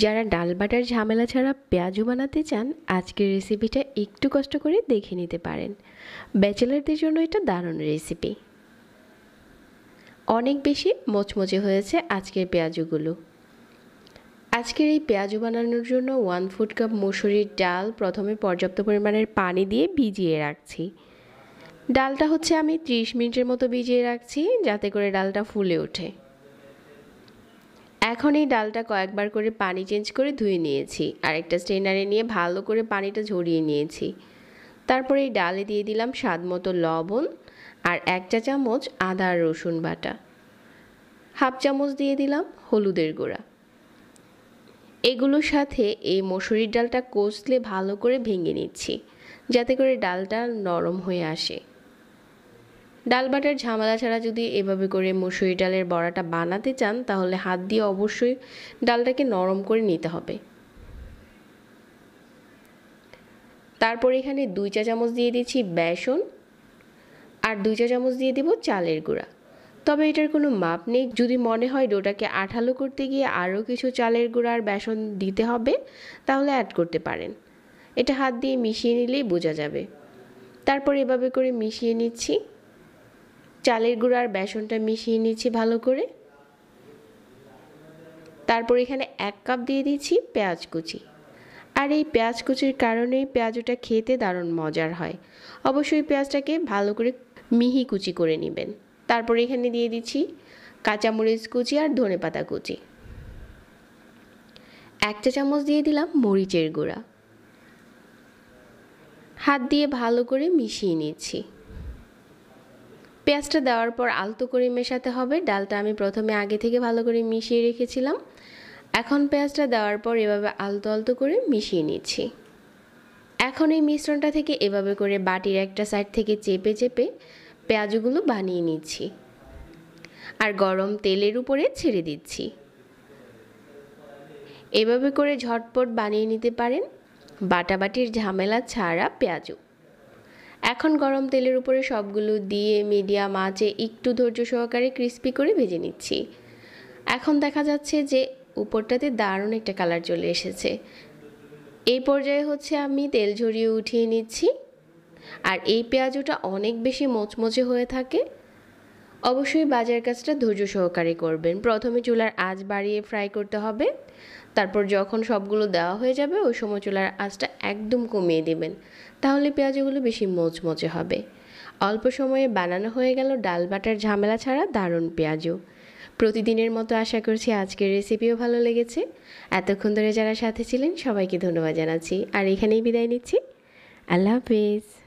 যারা ডাল বাটার ঝামেলা ছাড়া পেঁয়াজু বানাতে চান আজকের রেসিপিটা একটু কষ্ট করে দেখে নিতে পারেন। ব্যাচেলারদের জন্য এটা দারুণ রেসিপি। অনেক বেশি মচমচে হয়েছে আজকের পেঁয়াজুগুলো। আজকের এই পেঁয়াজু বানানোর জন্য 1/4 কাপ মসুরির ডাল প্রথমে পর্যাপ্ত পরিমাণের পানি দিয়ে ভিজিয়ে রাখছি। ডালটা হচ্ছে আমি 30 মিনিটের মতো ভিজিয়ে রাখছি যাতে করে ডালটা ফুলে ওঠে। এখন এই ডালটা কয়েকবার করে পানি চেঞ্জ করে ধুয়ে নিয়েছি আর একটা স্ট্রেনারে নিয়ে ভালো করে পানিটা ঝরিয়ে নিয়েছি। তারপরে এই ডালে দিয়ে দিলাম স্বাদমতো লবণ আর 1 চা চামচ আদা আর রসুন বাটা, 1/2 চামচ দিয়ে দিলাম হলুদের গুঁড়া। এগুলোর সাথে এই মসুরির ডালটা কষলে ভালো করে ভেঙে নিচ্ছি যাতে করে ডালটা নরম হয়ে আসে। ডাল বাটার ঝামেলা ছাড়া যদি এভাবে করে মসুরি ডালের বড়াটা বানাতে চান তাহলে হাত দিয়ে অবশ্যই ডালটাকে নরম করে নিতে হবে। তারপর এখানে 2 চা চামচ দিয়ে দিচ্ছি বেসন আর 2 চা চামচ দিয়ে দিব চালের গুঁড়া। তবে এটার কোনো মাপ নেই, যদি মনে হয় ডোটাকে আঠালো করতে গিয়ে আরও কিছু চালের গুঁড়া আর বেসন দিতে হবে তাহলে অ্যাড করতে পারেন। এটা হাত দিয়ে মিশিয়ে নিলেই বোঝা যাবে। তারপর এভাবে করে মিশিয়ে নিচ্ছি, চালের গুঁড়া আর বেসনটা মিশিয়ে নিচ্ছি ভালো করে। তারপর এখানে 1 কাপ দিয়ে দিচ্ছি পেঁয়াজ কুচি। আর এই পেঁয়াজ কুচির কারণেই পেঁয়াজটা খেতে দারুণ মজার হয়। অবশ্যই পেঁয়াজটাকে ভালো করে মিহি কুচি করে নেবেন। তারপর এখানে দিয়ে দিচ্ছি কাঁচামরিচ কুচি আর ধনেপাতা কুচি। 1 চা চামচ দিয়ে দিলাম মরিচের গুঁড়া। হাত দিয়ে ভালো করে মিশিয়ে নিচ্ছি। পেঁয়াজটা দেওয়ার পর আলতো করে মেশাতে হবে। ডালটা আমি প্রথমে আগে থেকে ভালো করে মিশিয়ে রেখেছিলাম। এখন পেঁয়াজটা দেওয়ার পর এভাবে আলতো আলতো করে মিশিয়ে নিচ্ছি। এখন এই মিশ্রণটা থেকে এভাবে করে বাটির একটা সাইড থেকে চেপে চেপে পেঁয়াজগুলো বানিয়ে নিচ্ছি আর গরম তেলের উপরে ছেড়ে দিচ্ছি। এভাবে করে ঝটপট বানিয়ে নিতে পারেন বাটাবাটির ঝামেলা ছাড়া পেঁয়াজু। এখন গরম তেলের উপরে সবগুলো দিয়ে মিডিয়াম আঁচে একটু ধৈর্য সহকারে ক্রিস্পি করে ভেজে নিচ্ছি। এখন দেখা যাচ্ছে যে উপরটাতে দারুণ একটা কালার চলে এসেছে। এই পর্যায়ে হচ্ছে আমি তেল ঝরিয়ে উঠিয়ে নিচ্ছি। আর এই পেঁয়াজুটা অনেক বেশি মচমচে হয়ে থাকে। অবশ্যই বাজার কাজটা ধৈর্য সহকারে করবেন। প্রথমে চুলার আঁচ বাড়িয়ে ফ্রাই করতে হবে, তারপর যখন সবগুলো দেওয়া হয়ে যাবে ওই সময় চুলার আঁচটা একদম কমিয়ে দেবেন, তাহলে পেঁয়াজগুলো বেশি মচমচে হবে। অল্প সময়ে বানানো হয়ে গেল ডাল বাটার ঝামেলা ছাড়া দারুণ পেঁয়াজু। প্রতিদিনের মতো আশা করছি আজকের রেসিপিও ভালো লেগেছে। এতক্ষণ ধরে যারা সাথে ছিলেন সবাইকে ধন্যবাদ জানাচ্ছি আর এখানেই বিদায় নিচ্ছি। আল্লাহ হাফেজ।